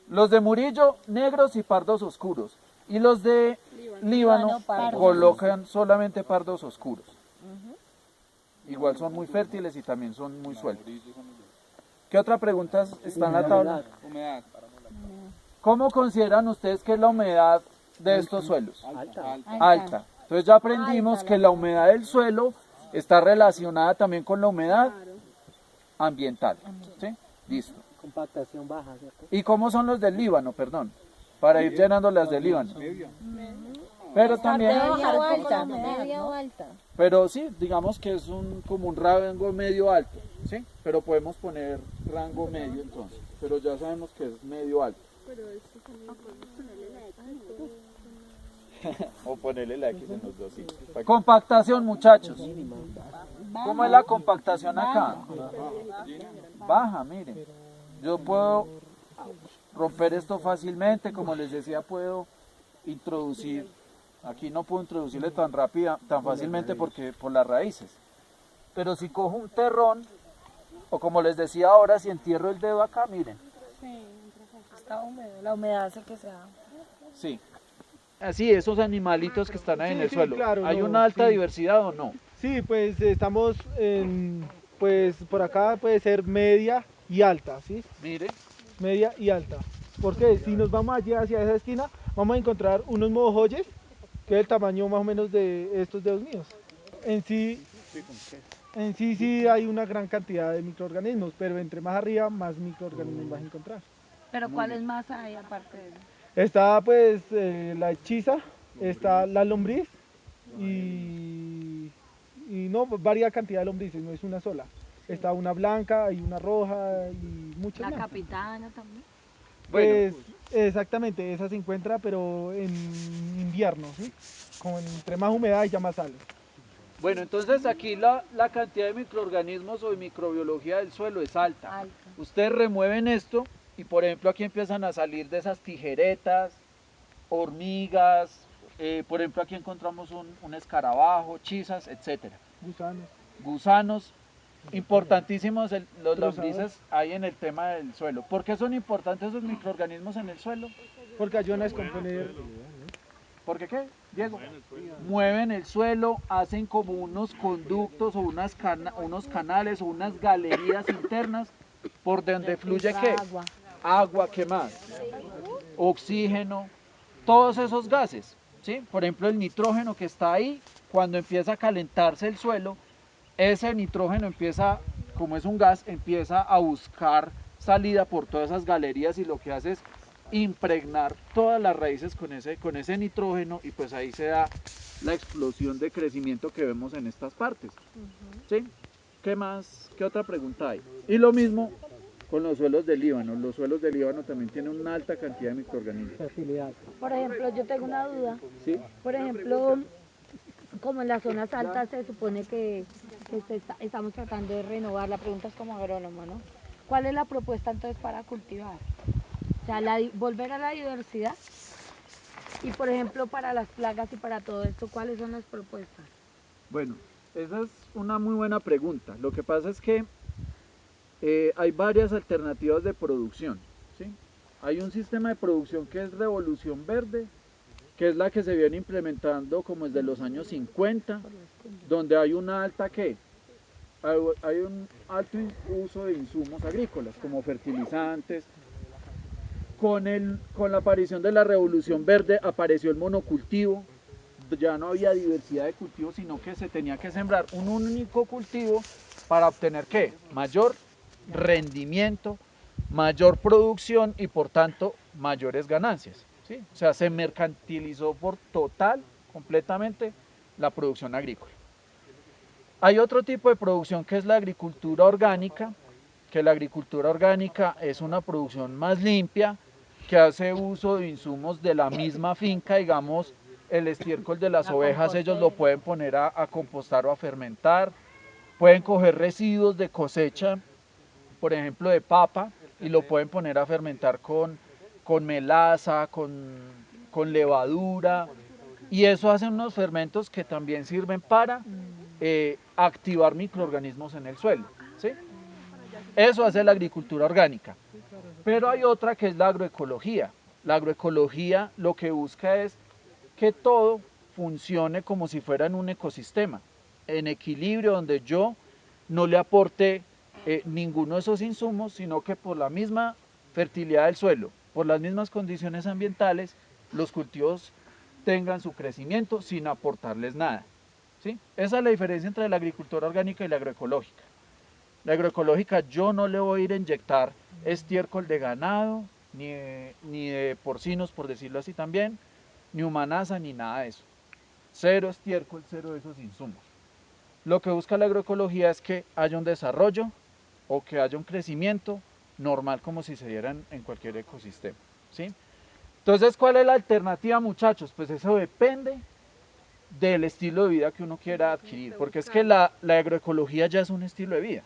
Los de Murillo, negros y pardos oscuros. Y los de Líbano colocan solamente pardos oscuros. Igual son muy fértiles y también son muy sueltos. ¿Qué otra pregunta está en la tabla? Humedad. ¿Cómo consideran ustedes que es la humedad de estos suelos? Alta. Entonces ya aprendimos que la humedad del suelo está relacionada también con la humedad ambiental. ¿Sí? Listo. Compactación baja, ¿cierto? ¿Y cómo son los del Líbano, perdón? Para ir llenando las del Líbano. Pero también... Media o alta. Pero sí, digamos que es como un rango medio alto, ¿sí? Pero podemos poner rango medio entonces. Pero ya sabemos que es medio alto. O ponerle la X en los dos sitios. Compactación, muchachos. ¿Cómo es la compactación acá? Baja, miren. Yo puedo romper esto fácilmente, como les decía, puedo introducir. Aquí no puedo introducirle tan fácilmente porque por las raíces. Pero si cojo un terrón, o como les decía ahora, si entierro el dedo acá, miren. Está húmedo, la humedad hace que sea. Sí. Así, esos animalitos que están ahí en el suelo. Claro, ¿Hay no, una alta diversidad o no? Sí, pues estamos pues por acá puede ser media y alta, ¿sí? Mire. Media y alta. Porque si nos vamos allí hacia esa esquina, vamos a encontrar unos mojoyes, que es el tamaño más o menos de estos dedos míos. En sí hay una gran cantidad de microorganismos, pero entre más arriba, más microorganismos vas a encontrar. Pero ¿cuáles más hay aparte de eso? Está pues la hechiza, está la lombriz y no, varias cantidad de lombrices, no es una sola. Está una blanca y una roja y muchas más. La capitana también. Pues exactamente, esa se encuentra pero en invierno, ¿sí? Como entre más humedad y ya más sale. Bueno, entonces aquí la cantidad de microorganismos o de microbiología del suelo es alta. Ustedes remueven esto y por ejemplo aquí empiezan a salir de esas tijeretas, hormigas, por ejemplo aquí encontramos un escarabajo, chisas, etcétera. Gusanos, importantísimos los lombrices hay en el tema del suelo. ¿Por qué son importantes esos microorganismos en el suelo? Porque ayudan a descomponer. ¿Por qué qué, Diego? Mueven el suelo, hacen como unos conductos o unos canales o unas galerías internas por donde fluye ¿qué? Agua, ¿qué más? Oxígeno, todos esos gases, ¿sí? Por ejemplo el nitrógeno que está ahí, cuando empieza a calentarse el suelo, ese nitrógeno empieza, como es un gas, empieza a buscar salida por todas esas galerías y lo que hace es impregnar todas las raíces con ese nitrógeno y pues ahí se da la explosión de crecimiento que vemos en estas partes. ¿Sí? ¿Qué más? ¿Qué otra pregunta hay? Y lo mismo con los suelos del Líbano. Los suelos del Líbano también tienen una alta cantidad de microorganismos. Por ejemplo, yo tengo una duda. ¿Sí? Por ejemplo, como en las zonas altas se supone que estamos tratando de renovar, la pregunta es como agrónomo, ¿no? ¿Cuál es la propuesta entonces para cultivar? O sea, volver a la diversidad y por ejemplo para las plagas y para todo esto, ¿cuáles son las propuestas? Bueno, esa es una muy buena pregunta. Lo que pasa es que hay varias alternativas de producción, ¿sí? Hay un sistema de producción que es Revolución Verde, que es la que se viene implementando como desde los años 50, donde hay una alta ¿qué? Hay un alto uso de insumos agrícolas como fertilizantes. Con la aparición de la Revolución Verde apareció el monocultivo, ya no había diversidad de cultivos, sino que se tenía que sembrar un único cultivo para obtener ¿qué? Mayor rendimiento, mayor producción y por tanto mayores ganancias, ¿sí? O sea, se mercantilizó por completamente la producción agrícola. Hay otro tipo de producción que es la agricultura orgánica, que la agricultura orgánica es una producción más limpia, que hace uso de insumos de la misma finca, digamos, el estiércol de las ovejas, ellos lo pueden poner a compostar o a fermentar, pueden coger residuos de cosecha, por ejemplo de papa, y lo pueden poner a fermentar con melaza, con levadura, y eso hacen unos fermentos que también sirven para activar microorganismos en el suelo, ¿sí? Eso hace la agricultura orgánica. Pero hay otra que es la agroecología. La agroecología lo que busca es que todo funcione como si fuera en un ecosistema, en equilibrio, donde yo no le aporte ninguno de esos insumos, sino que por la misma fertilidad del suelo, por las mismas condiciones ambientales, los cultivos tengan su crecimiento sin aportarles nada, ¿sí? Esa es la diferencia entre la agricultura orgánica y la agroecológica. La agroecológica yo no le voy a ir a inyectar estiércol de ganado, ni de porcinos, por decirlo así también, ni humanaza, ni nada de eso. Cero estiércol, cero de esos insumos. Lo que busca la agroecología es que haya un desarrollo o que haya un crecimiento normal como si se diera en cualquier ecosistema, ¿sí? Entonces, ¿cuál es la alternativa, muchachos? Pues eso depende del estilo de vida que uno quiera adquirir, porque es que la agroecología ya es un estilo de vida.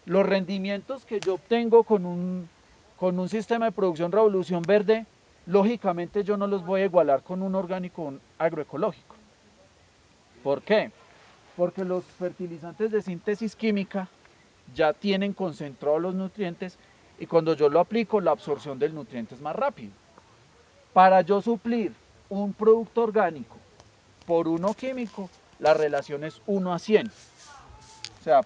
Los rendimientos que yo obtengo con un sistema de producción Revolución Verde, lógicamente yo no los voy a igualar con un orgánico o un agroecológico. ¿Por qué? Porque los fertilizantes de síntesis química ya tienen concentrados los nutrientes y cuando yo lo aplico la absorción del nutriente es más rápido. Para yo suplir un producto orgánico por uno químico, la relación es 1 a 100. O sea,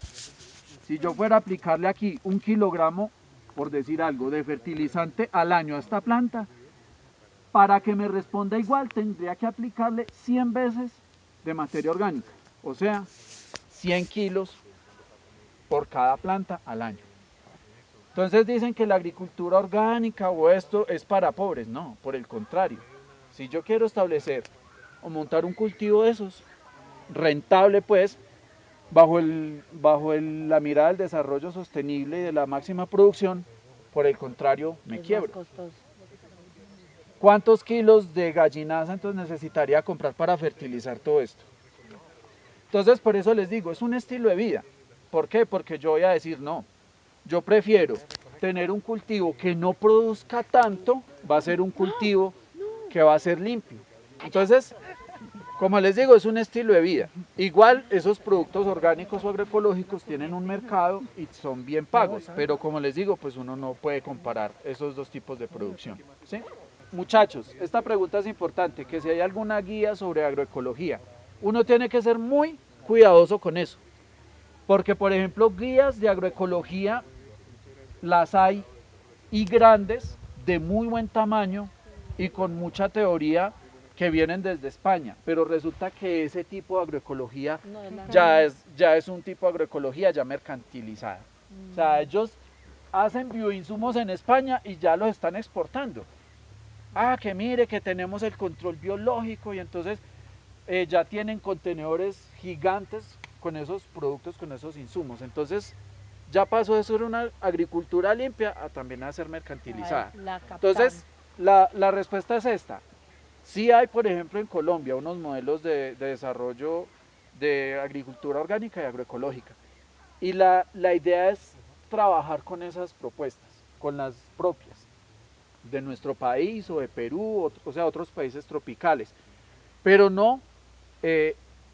si yo fuera a aplicarle aquí 1 kilogramo, por decir algo, de fertilizante al año a esta planta, para que me responda igual tendría que aplicarle 100 veces de materia orgánica. O sea, 100 kilos por cada planta al año. Entonces dicen que la agricultura orgánica o esto es para pobres. No, por el contrario. Si yo quiero establecer o montar un cultivo de esos, rentable pues, bajo la mirada del desarrollo sostenible y de la máxima producción, por el contrario, me quiebro. ¿Cuántos kilos de gallinaza entonces necesitaría comprar para fertilizar todo esto? Entonces, por eso les digo, es un estilo de vida. ¿Por qué? Porque yo voy a decir, no, yo prefiero tener un cultivo que no produzca tanto, va a ser un cultivo que va a ser limpio. Entonces, como les digo, es un estilo de vida. Igual esos productos orgánicos o agroecológicos tienen un mercado y son bien pagos, pero como les digo, pues uno no puede comparar esos dos tipos de producción, ¿sí? Muchachos, esta pregunta es importante, que si hay alguna guía sobre agroecología, uno tiene que ser muy cuidadoso con eso, porque por ejemplo guías de agroecología las hay y grandes, de muy buen tamaño y con mucha teoría que vienen desde España, pero resulta que ese tipo de agroecología ya es un tipo de agroecología ya mercantilizada. O sea, ellos hacen bioinsumos en España y ya los están exportando. Ah, que mire que tenemos el control biológico y entonces ya tienen contenedores gigantes con esos productos, con esos insumos. Entonces ya pasó de ser una agricultura limpia a también a ser mercantilizada. Entonces la respuesta es esta. Sí hay, por ejemplo, en Colombia unos modelos de desarrollo de agricultura orgánica y agroecológica. Y la idea es trabajar con esas propuestas, con las propias de nuestro país o de Perú, o sea, otros países tropicales. Pero no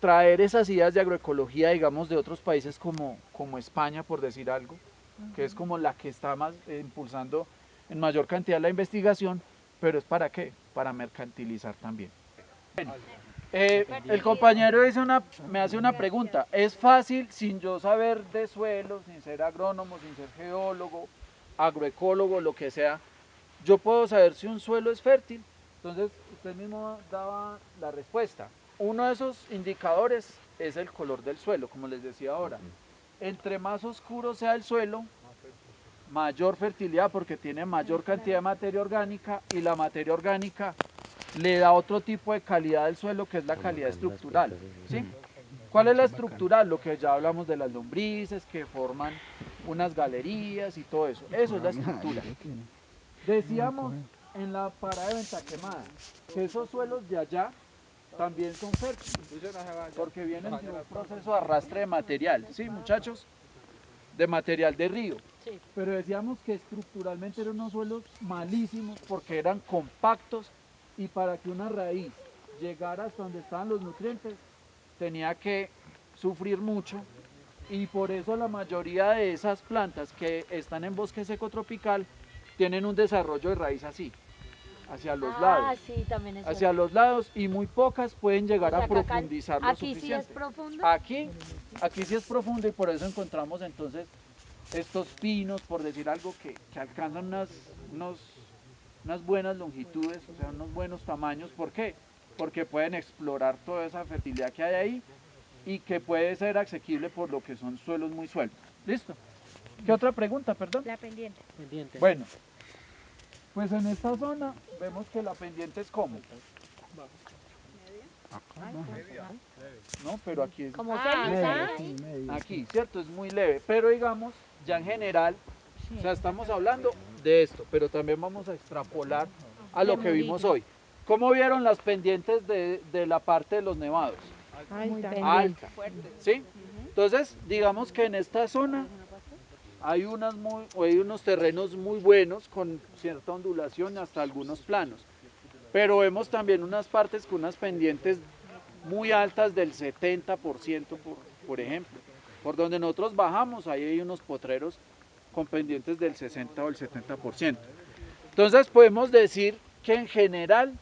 traer esas ideas de agroecología, digamos, de otros países como España, por decir algo, que es como la que está más impulsando en mayor cantidad la investigación, pero ¿es para qué? Para mercantilizar también. Bueno, el compañero me hace una pregunta. ¿Es fácil, sin yo saber de suelo, sin ser agrónomo, sin ser geólogo, agroecólogo, lo que sea, yo puedo saber si un suelo es fértil? Entonces, usted mismo daba la respuesta. Uno de esos indicadores es el color del suelo, como les decía ahora. Entre más oscuro sea el suelo, mayor fertilidad, porque tiene mayor cantidad de materia orgánica, y la materia orgánica le da otro tipo de calidad al suelo, que es la calidad estructural, ¿sí? ¿Cuál es la estructural? Lo que ya hablamos de las lombrices que forman unas galerías y todo eso. Eso es la estructura. Decíamos en la parada de Venta Quemada que esos suelos de allá también son fértiles, porque vienen de un proceso de arrastre de material, ¿sí, muchachos? De material de río. Pero decíamos que estructuralmente eran unos suelos malísimos porque eran compactos, y para que una raíz llegara hasta donde estaban los nutrientes tenía que sufrir mucho, y por eso la mayoría de esas plantas que están en bosque seco tropical tienen un desarrollo de raíz así, hacia los lados, sí, también es hacia los lados, y muy pocas pueden llegar a profundizar lo suficiente. ¿Aquí sí es profundo? Aquí sí es profundo, y por eso encontramos entonces estos pinos, por decir algo, que alcanzan unas buenas longitudes, o sea, unos buenos tamaños. ¿Por qué? Porque pueden explorar toda esa fertilidad que hay ahí y que puede ser asequible por lo que son suelos muy sueltos. ¿Listo? ¿Qué otra pregunta, perdón? La pendiente. Bueno, pues en esta zona vemos que la pendiente es como. No, pero aquí es... ¿Como ceniza? Aquí, ¿cierto? Es muy leve, pero digamos, ya en general, o sea, estamos hablando de esto, pero también vamos a extrapolar a lo que vimos hoy. ¿Cómo vieron las pendientes de la parte de los nevados? Alta, ¿sí? Entonces, digamos que en esta zona hay unos terrenos muy buenos con cierta ondulación, hasta algunos planos, pero vemos también unas partes con unas pendientes muy altas del 70%, por ejemplo. Por donde nosotros bajamos, ahí hay unos potreros con pendientes del 60 o el 70%. Entonces podemos decir que en general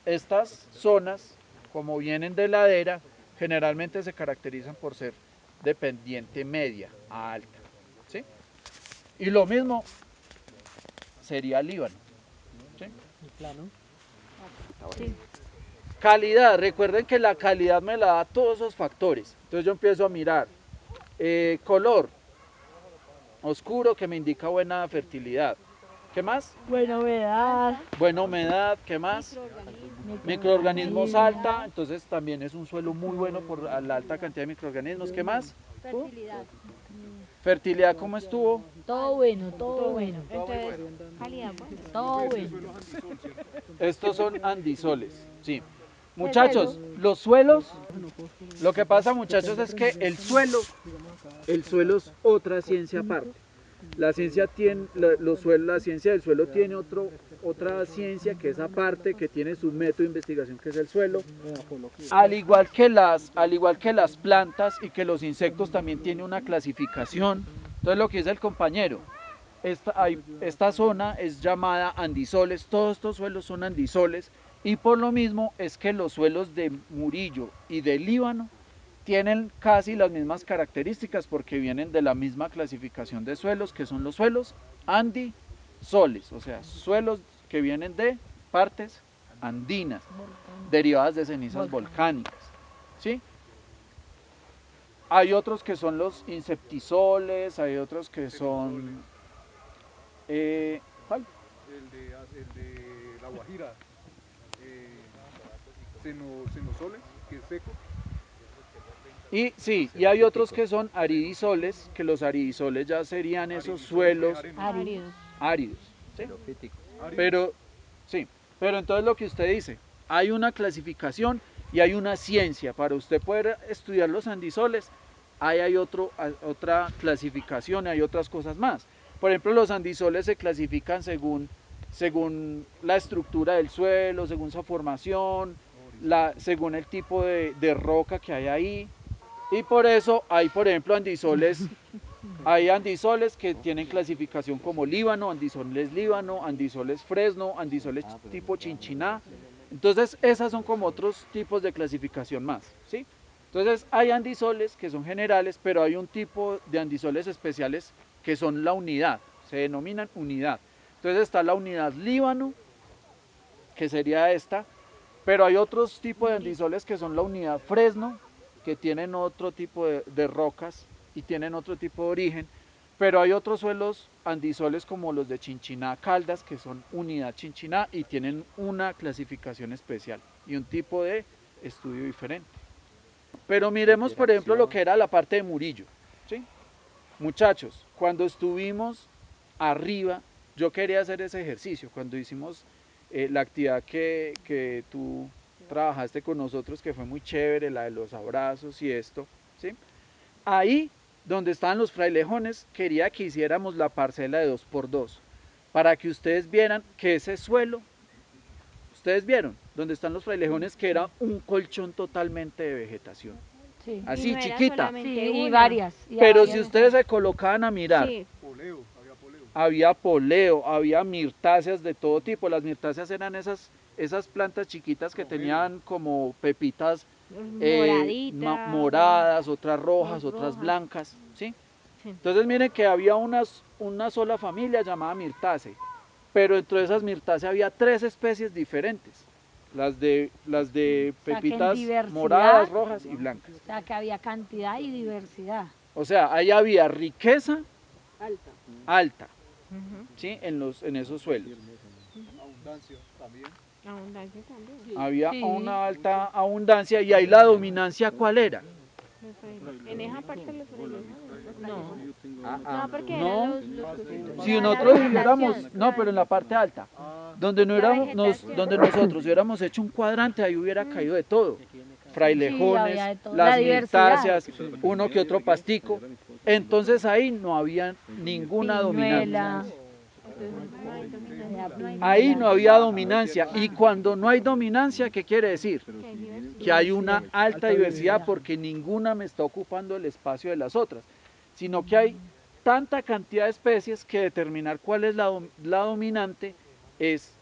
estas zonas, como vienen de ladera, generalmente se caracterizan por ser de pendiente media a alta, ¿sí? Y lo mismo sería Líbano, ¿sí? Plano. Sí. Calidad, recuerden que la calidad me la da todos esos factores. Entonces yo empiezo a mirar color oscuro, que me indica buena fertilidad. ¿Qué más? Buena humedad. Buena humedad, ¿qué más? Microorganismos alta, entonces también es un suelo muy bueno por la alta cantidad de microorganismos. ¿Qué más? Fertilidad. Fertilidad, ¿cómo estuvo? Todo bueno, todo bueno. Entonces, calidad buena. Todo bueno. Estos son andisoles, sí. Muchachos, los suelos, lo que pasa, muchachos, es que el suelo es otra ciencia aparte. La ciencia tiene, la ciencia del suelo tiene otra ciencia que es aparte, que tiene su método de investigación, que es el suelo. Al igual que las plantas y que los insectos también tiene una clasificación. Entonces lo que dice el compañero, esta zona es llamada andisoles, todos estos suelos son andisoles, y por lo mismo es que los suelos de Murillo y de Líbano tienen casi las mismas características porque vienen de la misma clasificación de suelos, que son los suelos andisoles, o sea, suelos que vienen de partes andinas, derivadas de cenizas volcánicas, ¿sí? Hay otros que son los insectisoles, hay otros que son... ¿cuál? El de La Guajira, cenosoles, que es seco. Y sí, y hay otros que son aridisoles, que los aridisoles ya serían esos suelos áridos, ¿sí? Pero entonces lo que usted dice, hay una clasificación y hay una ciencia. Para usted poder estudiar los andisoles, hay otra clasificación, hay otras cosas más. Por ejemplo, los andisoles se clasifican según la estructura del suelo, según su formación, según el tipo de roca que hay ahí. Y por eso hay, por ejemplo, andisoles que tienen clasificación como Líbano, andisoles Fresno, andisoles tipo Chinchiná. Entonces, esas son como otros tipos de clasificación más, ¿sí? Entonces, hay andisoles que son generales, pero hay un tipo de andisoles especiales que son la unidad, se denominan unidad. Entonces está la unidad Líbano, que sería esta, pero hay otros tipos de andisoles que son la unidad Fresno, que tienen otro tipo de rocas y tienen otro tipo de origen, pero hay otros suelos andisoles como los de Chinchiná Caldas, que son unidad Chinchiná y tienen una clasificación especial y un tipo de estudio diferente. Pero miremos, por ejemplo, lo que era la parte de Murillo, ¿sí? Muchachos, cuando estuvimos arriba, yo quería hacer ese ejercicio, cuando hicimos la actividad que tú trabajaste con nosotros, que fue muy chévere, la de los abrazos y esto, ¿sí? Ahí, donde estaban los frailejones, quería que hiciéramos la parcela de 2x2, para que ustedes vieran que ese suelo, ustedes vieron, donde están los frailejones, que era un colchón totalmente de vegetación. Sí. Así, no chiquita. Sí, y varias. Pero si ustedes se colocaban a mirar, Sí. había poleo, había mirtáceas de todo tipo. Las mirtáceas eran esas plantas chiquitas que tenían como pepitas moradas, otras rojas, otras blancas, ¿sí? Entonces miren que había una sola familia llamada mirtácea, pero dentro de esas mirtáceas había 3 especies diferentes. Las de pepitas moradas, rojas y blancas. O sea, que había cantidad y diversidad. O sea, ahí había riqueza alta, ¿sí? en esos suelos. Abundancia también. Abundancia también. Había una alta abundancia. ¿Y ahí la dominancia cuál era? En esa parte los frailejones. No, porque no. eran los Si nosotros hubiéramos, no, pero en la parte alta, donde nosotros hubiéramos hecho un cuadrante, ahí hubiera caído de todo. Frailejones, las mirtáceas, uno que otro pastico. Entonces ahí no había ninguna dominancia. Ahí no había dominancia. Y cuando no hay dominancia, ¿qué quiere decir? Que hay una alta diversidad, porque ninguna me está ocupando el espacio de las otras, sino que hay tanta cantidad de especies que determinar cuál es la dominante es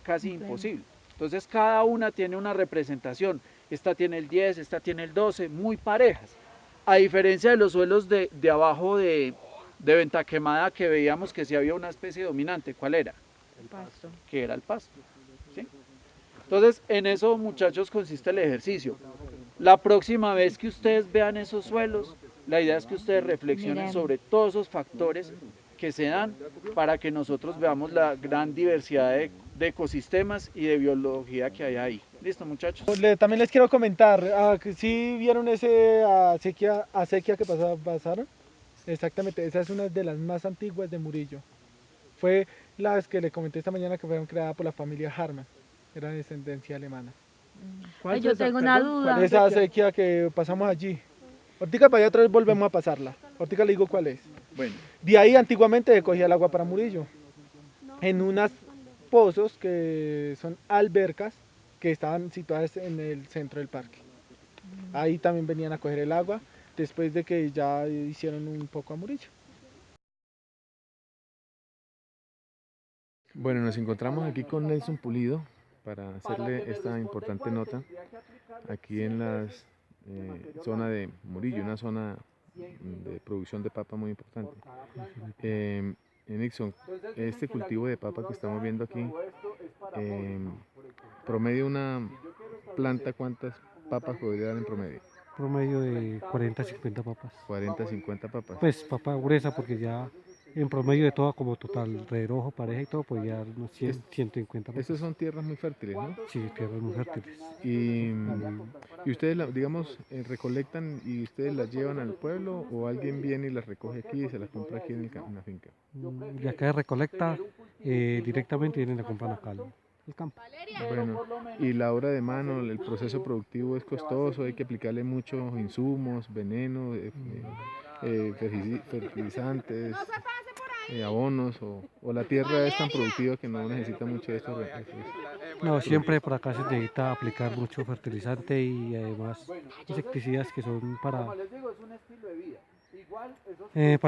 casi imposible. Entonces cada una tiene una representación. Esta tiene el 10, esta tiene el 12, muy parejas. A diferencia de los suelos de abajo de Venta Quemada, que veíamos que sí había una especie dominante. ¿Cuál era? El pasto. Que era el pasto, ¿sí? Entonces en eso, muchachos, consiste el ejercicio. La próxima vez que ustedes vean esos suelos, la idea es que ustedes reflexionen sobre todos esos factores que se dan para que nosotros veamos la gran diversidad de ecosistemas y de biología que hay ahí. ¿Listo, muchachos? También les quiero comentar, ¿sí vieron ese acequia que pasaron? Exactamente, esa es una de las más antiguas de Murillo. Fue las que le comenté esta mañana, que fueron creadas por la familia Harman, era de descendencia alemana. Yo tengo una duda. Esa acequia que pasamos allí. Ahorita para allá otra vez volvemos a pasarla. Ahorita le digo cuál es. Bueno. De ahí antiguamente se cogía el agua para Murillo, en unos pozos que son albercas que estaban situadas en el centro del parque. Ahí también venían a coger el agua después de que ya hicieron un poco a Murillo. Bueno, nos encontramos aquí con Nelson Pulido para hacerle esta importante nota aquí en la zona de Murillo, una zona de producción de papa muy importante. Nixon, este cultivo de papa que estamos viendo aquí, promedio una planta, ¿cuántas papas podría dar en promedio? Promedio de 40-50 papas. 40-50 papas. Pues papa gruesa, porque ya en promedio de todo, como total, rerojo, pareja y todo, pues ya unos 150 papas. Estas son tierras muy fértiles, ¿no? Sí, tierras muy fértiles. Y ustedes, digamos, recolectan y ustedes las llevan al pueblo, o alguien viene y las recoge aquí y se las compra aquí en la finca. De acá de recolecta, directamente vienen a comprar acá el campo. Bueno, y la obra de mano, el proceso productivo es costoso, hay que aplicarle muchos insumos, venenos, fertilizantes, abonos, o la tierra es tan productiva que no necesita mucho de estos recursos. No, siempre por acá se necesita aplicar mucho fertilizante y además insecticidas que son para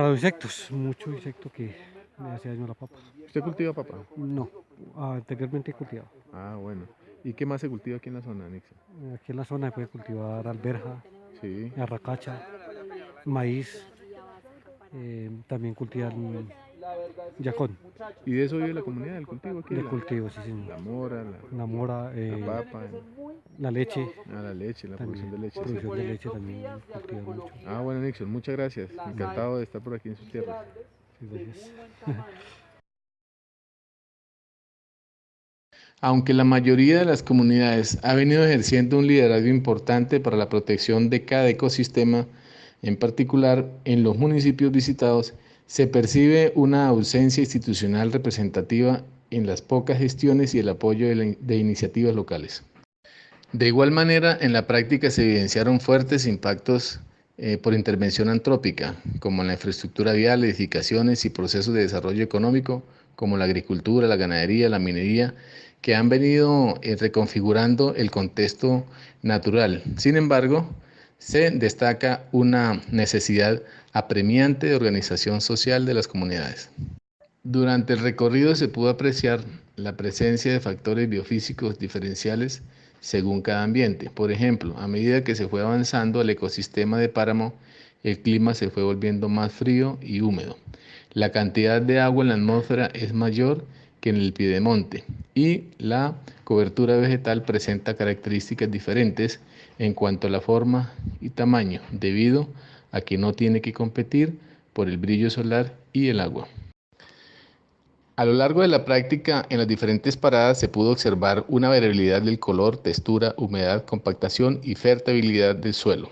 los insectos, mucho insecto que le hace daño a la papa. ¿Usted cultiva papa? No, anteriormente cultivaba. Ah, bueno. ¿Y qué más se cultiva aquí en la zona, Nixon? Aquí en la zona se puede cultivar alberja, sí, arracacha, maíz, también cultivan yacón. ¿Y de eso vive la comunidad, del cultivo aquí? De cultivo, sí, señor. La mora, la papa. La leche. Ah, la leche, la producción de leche. Producción de leche también cultivan mucho. Ah, bueno, Nixon, muchas gracias. Encantado de estar por aquí en sus tierras. Sí, gracias. Aunque la mayoría de las comunidades ha venido ejerciendo un liderazgo importante para la protección de cada ecosistema, en particular en los municipios visitados, se percibe una ausencia institucional representativa en las pocas gestiones y el apoyo de iniciativas locales. De igual manera, en la práctica se evidenciaron fuertes impactos por intervención antrópica, como en la infraestructura vial, edificaciones y procesos de desarrollo económico, como la agricultura, la ganadería, la minería, que han venido reconfigurando el contexto natural. Sin embargo, se destaca una necesidad apremiante de organización social de las comunidades. Durante el recorrido se pudo apreciar la presencia de factores biofísicos diferenciales según cada ambiente. Por ejemplo, a medida que se fue avanzando el ecosistema de páramo, el clima se fue volviendo más frío y húmedo. La cantidad de agua en la atmósfera es mayor que en el piedemonte y la cobertura vegetal presenta características diferentes en cuanto a la forma y tamaño, debido a que no tiene que competir por el brillo solar y el agua. A lo largo de la práctica, en las diferentes paradas se pudo observar una variabilidad del color, textura, humedad, compactación y fertilidad del suelo,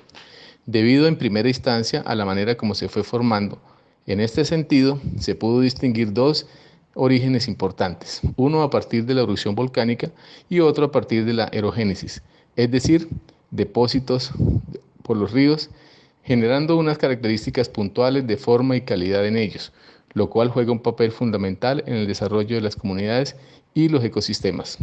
debido en primera instancia a la manera como se fue formando. En este sentido, se pudo distinguir dos orígenes importantes, uno a partir de la erupción volcánica y otro a partir de la erogénesis, es decir, depósitos por los ríos, generando unas características puntuales de forma y calidad en ellos, lo cual juega un papel fundamental en el desarrollo de las comunidades y los ecosistemas.